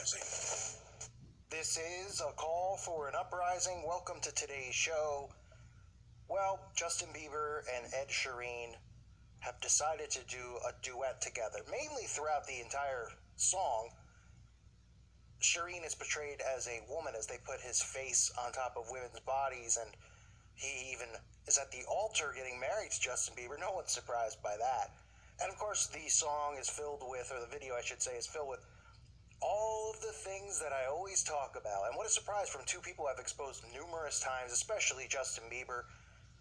uprising. This is a call for an uprising. Welcome to today's show. Well, Justin Bieber and Ed Sheeran have decided to do a duet together. Mainly throughout the entire song, Sheeran is portrayed as a woman as they put his face on top of women's bodies, and he even is at the altar getting married to Justin Bieber. No one's surprised by that. And of course, the song is filled with, or the video I should say, is filled with all of the things that I always talk about. And what a surprise from two people I've exposed numerous times, especially Justin Bieber,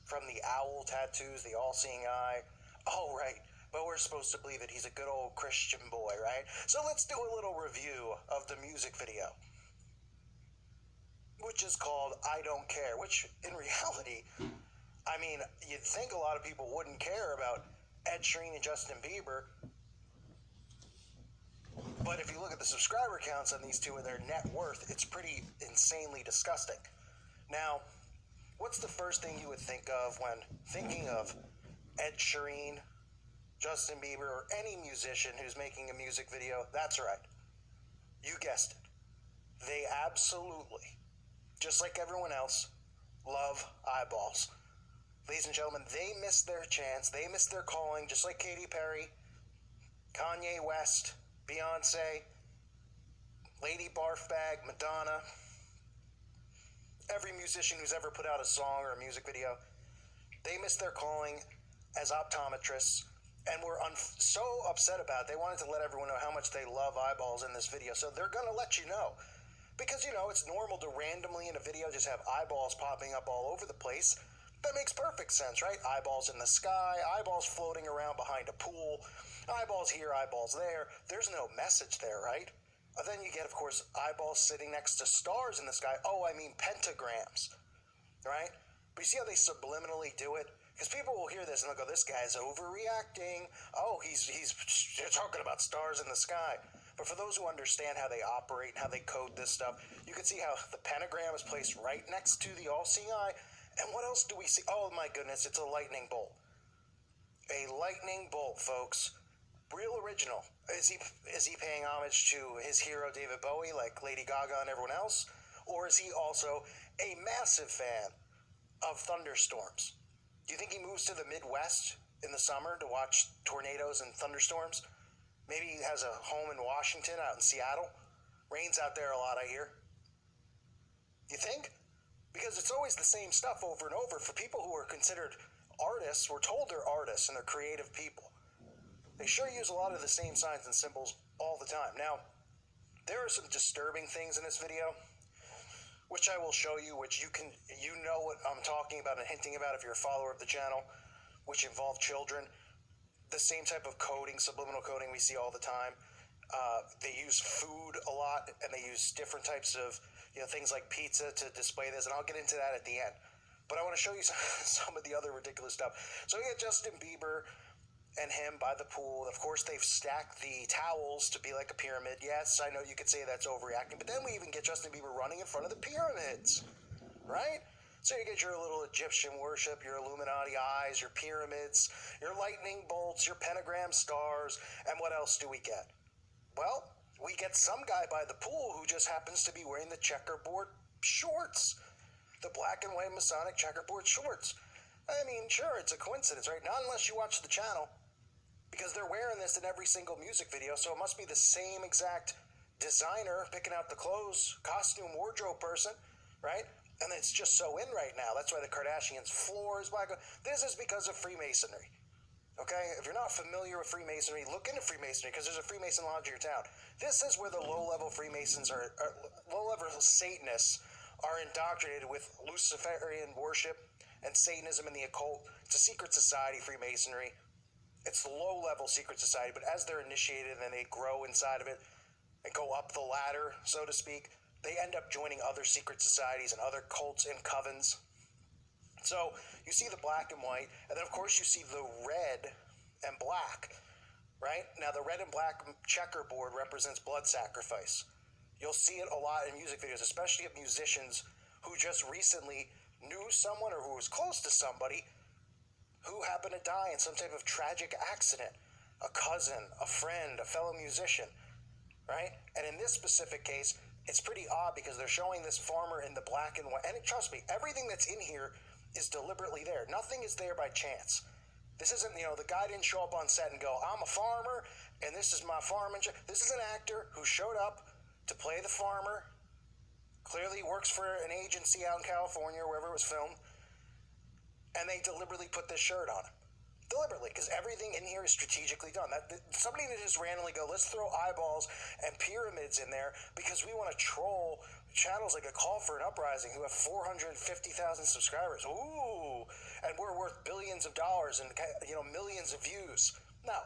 from the owl tattoos, the all-seeing eye. Oh, right, but we're supposed to believe that he's a good old Christian boy, right? So let's do a little review of the music video, which is called I Don't Care, which in reality, I mean, you'd think a lot of people wouldn't care about Ed Sheeran and Justin Bieber, but if you look at the subscriber counts on these two and their net worth, it's pretty insanely disgusting. Now, what's the first thing you would think of when thinking of Ed Sheeran, Justin Bieber, or any musician who's making a music video? That's right. You guessed it. They absolutely, just like everyone else, love eyeballs. Ladies and gentlemen, they missed their chance. They missed their calling, just like Katy Perry, Kanye West, Beyonce, Lady Barfbag, Madonna. Every musician who's ever put out a song or a music video, they missed their calling as optometrists and were so upset about it. They wanted to let everyone know how much they love eyeballs in this video. So they're going to let you know. Because, you know, it's normal to randomly in a video just have eyeballs popping up all over the place. That makes perfect sense, right? Eyeballs in the sky, eyeballs floating around behind a pool, eyeballs here, eyeballs there. There's no message there, right? Then you get, of course, eyeballs sitting next to stars in the sky. Oh, I mean pentagrams, right? But you see how they subliminally do it? Because people will hear this and they'll go, this guy's overreacting. Oh, he's talking about stars in the sky. But for those who understand how they operate and how they code this stuff, you can see how the pentagram is placed right next to the all-seeing eye. And what else do we see? Oh, my goodness, it's a lightning bolt. A lightning bolt, folks. Real original. Is he paying homage to his hero David Bowie like Lady Gaga and everyone else? Or is he also a massive fan of thunderstorms? Do you think he moves to the Midwest in the summer to watch tornadoes and thunderstorms? Maybe he has a home in Washington, out in Seattle. Rains out there a lot, I hear. You think? Because it's always the same stuff over and over. For people who are considered artists, we're told they're artists and they're creative people. They sure use a lot of the same signs and symbols all the time. Now, there are some disturbing things in this video, which I will show you, which you know what I'm talking about and hinting about if you're a follower of the channel, which involve children. The same type of coding, subliminal coding we see all the time. They use food a lot, and they use different types of things like pizza to display this, and I'll get into that at the end. But I want to show you some of the other ridiculous stuff. So we got Justin Bieber and him by the pool. Of course, they've stacked the towels to be like a pyramid. Yes, I know you could say that's overreacting, but then we even get Justin Bieber running in front of the pyramids, right? So you get your little Egyptian worship, your Illuminati eyes, your pyramids, your lightning bolts, your pentagram stars, and what else do we get? Well, we get some guy by the pool who just happens to be wearing the checkerboard shorts, the black and white Masonic checkerboard shorts. I mean, sure, it's a coincidence, right? Not unless you watch the channel, because they're wearing this in every single music video, so it must be the same exact designer picking out the clothes, costume, wardrobe person, right? And it's just so in right now. That's why the Kardashians' floor is black. This is because of Freemasonry. Okay, if you're not familiar with Freemasonry, look into Freemasonry, because there's a Freemason lodge in your town. This is where the low-level Freemasons low-level Satanists are indoctrinated with Luciferian worship and Satanism and the occult. It's a secret society, Freemasonry. It's the low-level secret society, but as they're initiated and they grow inside of it and go up the ladder, so to speak, they end up joining other secret societies and other cults and covens. So you see the black and white, and then of course you see the red and black, right? Now the red and black checkerboard represents blood sacrifice. You'll see it a lot in music videos, especially of musicians who just recently knew someone or who was close to somebody who happened to die in some type of tragic accident. A cousin, a friend, a fellow musician, right? And in this specific case, it's pretty odd because they're showing this farmer in the black and white. And trust me, everything that's in here is deliberately there. Nothing is there by chance. This isn't, the guy didn't show up on set and go, I'm a farmer, and this is my farm. This is an actor who showed up to play the farmer. Clearly works for an agency out in California or wherever it was filmed. And they deliberately put this shirt on him. Deliberately, because everything in here is strategically done. Somebody didn't just randomly go, let's throw eyeballs and pyramids in there because we want to troll channels like A Call for an Uprising who have 450,000 subscribers. Ooh, and we're worth billions of dollars and millions of views. No.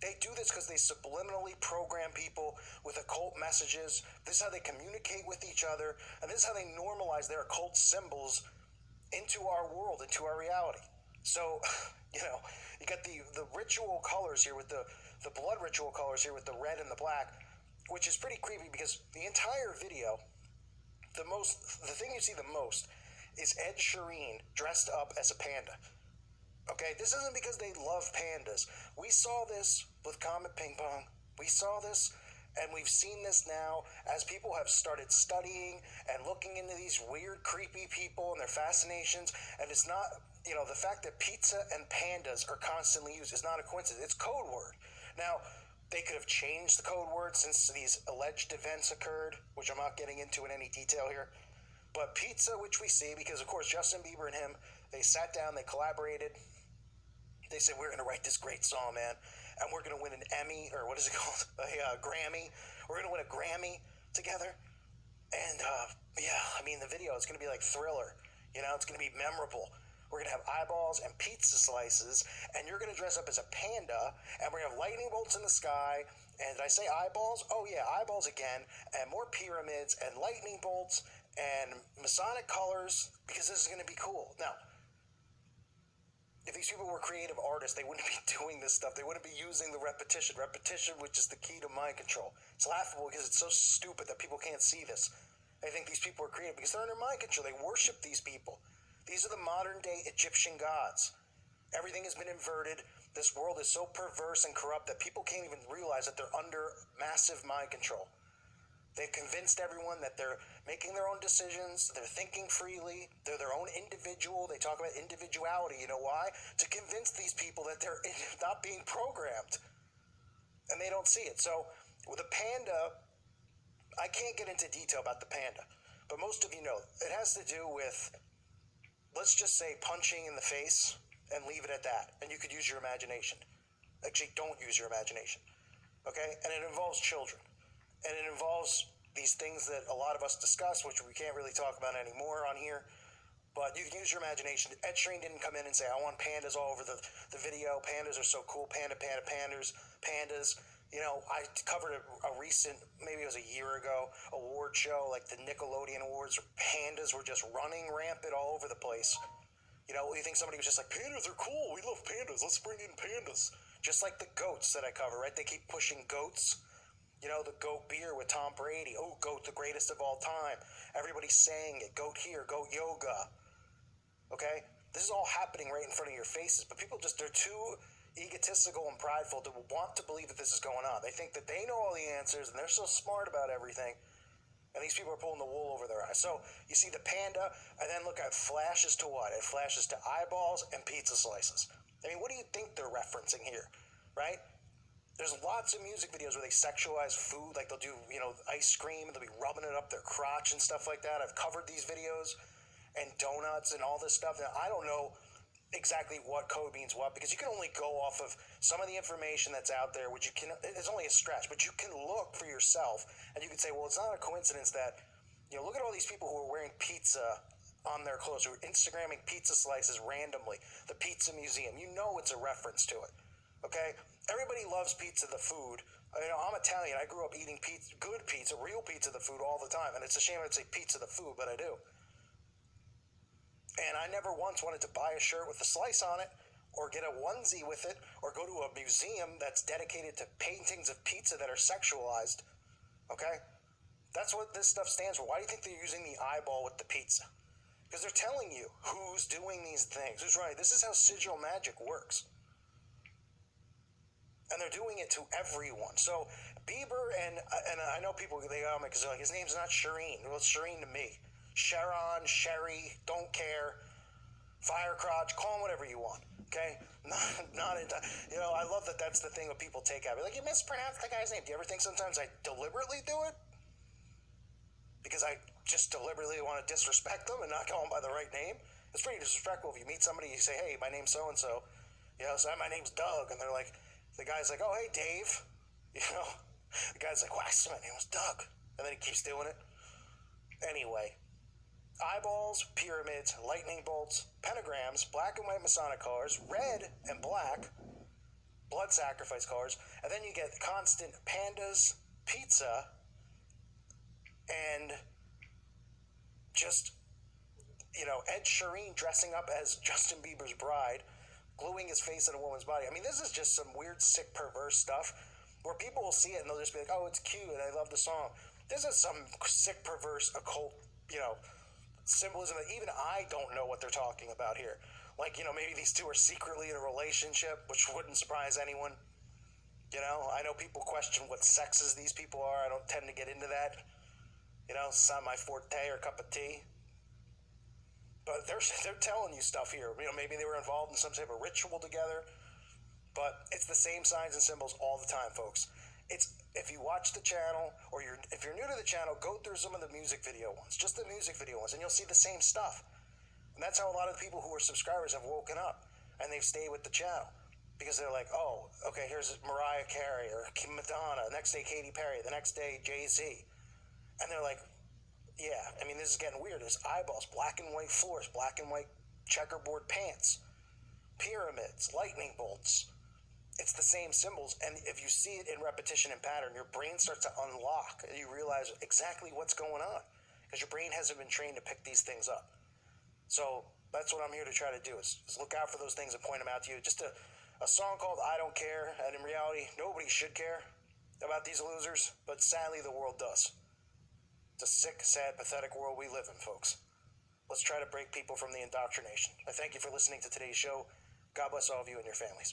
They do this because they subliminally program people with occult messages. This is how they communicate with each other, and this is how they normalize their occult symbols into our world, into our reality. So, you got the ritual colors here with the blood ritual colors here with the red and the black, which is pretty creepy because the entire video, the thing you see the most is Ed Sheeran dressed up as a panda. Okay, this isn't because they love pandas. We saw this with Comet Ping Pong. We saw this, and we've seen this now as people have started studying and looking into these weird, creepy people and their fascinations. And it's not, the fact that pizza and pandas are constantly used is not a coincidence. It's code word. Now, they could have changed the code word since these alleged events occurred, which I'm not getting into in any detail here. But pizza, which we see, because of course Justin Bieber and him, they sat down, they collaborated. They said, we're going to write this great song, man, and we're going to win an Emmy, or what is it called? A Grammy. We're going to win a Grammy together. And, the video is going to be like Thriller. It's going to be memorable. We're going to have eyeballs and pizza slices, and you're going to dress up as a panda, and we're going to have lightning bolts in the sky. And did I say eyeballs? Oh, yeah, eyeballs again, and more pyramids, and lightning bolts, and Masonic colors, because this is going to be cool. Now, if these people were creative artists, they wouldn't be doing this stuff. They wouldn't be using the repetition. Repetition, which is the key to mind control. It's laughable because it's so stupid that people can't see this. They think these people are creative because they're under mind control. They worship these people. These are the modern-day Egyptian gods. Everything has been inverted. This world is so perverse and corrupt that people can't even realize that they're under massive mind control. They've convinced everyone that they're making their own decisions, they're thinking freely, they're their own individual. They talk about individuality. You know why? To convince these people that they're not being programmed. And they don't see it. So, with the panda, I can't get into detail about the panda, but most of you know. It has to do with, let's just say, punching in the face and leave it at that. And you could use your imagination. Actually, don't use your imagination. Okay? And it involves children. And it involves these things that a lot of us discuss, which we can't really talk about anymore on here. But you can use your imagination. Ed Sheeran didn't come in and say, I want pandas all over the video. Pandas are so cool. Pandas. I covered a recent, maybe it was a year ago, award show, like the Nickelodeon Awards, where pandas were just running rampant all over the place. You think somebody was just like, pandas are cool. We love pandas. Let's bring in pandas. Just like the goats that I cover, right? They keep pushing goats. The goat beer with Tom Brady. Oh, goat, the greatest of all time. Everybody's saying it. Goat here, goat yoga. Okay? This is all happening right in front of your faces, but people they're too egotistical and prideful to want to believe that this is going on. They think that they know all the answers, and they're so smart about everything, and these people are pulling the wool over their eyes. So, you see the panda, and then look, it flashes to what? It flashes to eyeballs and pizza slices. I mean, what do you think they're referencing here, right? There's lots of music videos where they sexualize food, like they'll do, ice cream, and they'll be rubbing it up their crotch and stuff like that. I've covered these videos, and donuts and all this stuff. Now, I don't know exactly what code means what, because you can only go off of some of the information that's out there, which it's only a stretch, but you can look for yourself, and you can say, well, it's not a coincidence that, look at all these people who are wearing pizza on their clothes, who are Instagramming pizza slices randomly, the Pizza Museum. It's a reference to it. Okay? Everybody loves pizza, the food. I'm Italian. I grew up eating pizza, good pizza, real pizza, the food all the time. And it's a shame I'd say pizza, the food, but I do. And I never once wanted to buy a shirt with a slice on it, or get a onesie with it, or go to a museum that's dedicated to paintings of pizza that are sexualized. Okay? That's what this stuff stands for. Why do you think they're using the eyeball with the pizza? Because they're telling you who's doing these things. Who's right. This is how sigil magic works. And they're doing it to everyone. So Bieber and I know people, they go, because they're like, his name's not Shireen. Well, it's Shireen to me. Sharon, Sherry, don't care. Firecrotch, call him whatever you want. Okay? Not you know, I love that that's the thing that people take out. Like, you mispronounced the guy's name. Do you ever think sometimes I deliberately do it? Because I just deliberately want to disrespect them and not call them by the right name? It's pretty disrespectful if you meet somebody, you say, hey, my name's so-and-so. You know, so my name's Doug. And they're like, the guy's like, oh, hey, Dave. You know? The guy's like, well, my name was Doug. And then he keeps doing it. Anyway. Eyeballs, pyramids, lightning bolts, pentagrams, black and white Masonic colors, red and black, blood sacrifice colors, and then you get constant pandas, pizza, and just, you know, Ed Sheeran dressing up as Justin Bieber's bride, gluing his face in a woman's body. I mean, this is just some weird, sick, perverse stuff where people will see it and they'll just be like, oh, it's cute, and I love the song. This is some sick, perverse, occult, you know, symbolism that even I don't know what they're talking about here. Like, you know, maybe these two are secretly in a relationship, which wouldn't surprise anyone. You know, I know people question what sexes these people are. I don't tend to get into that. You know, it's not my forte or cup of tea. But they're telling you stuff here. You know, maybe they were involved in some type of ritual together. But it's the same signs and symbols all the time, folks. It's, if you watch the channel, or if you're new to the channel, go through some of the music video ones, just the music video ones, and you'll see the same stuff. And that's how a lot of the people who are subscribers have woken up, and they've stayed with the channel. Because they're like, oh, okay, here's Mariah Carey, or Madonna, the next day Katy Perry, the next day Jay-Z. And they're like, yeah, I mean, this is getting weird. There's eyeballs, black and white floors, black and white checkerboard pants, pyramids, lightning bolts. It's the same symbols, and if you see it in repetition and pattern, your brain starts to unlock, and you realize exactly what's going on, because your brain hasn't been trained to pick these things up. So that's what I'm here to try to do, is look out for those things and point them out to you. Just a song called I Don't Care, and in reality, nobody should care about these losers, but sadly the world does. It's a sick, sad, pathetic world we live in, folks. Let's try to break people from the indoctrination. I thank you for listening to today's show. God bless all of you and your families.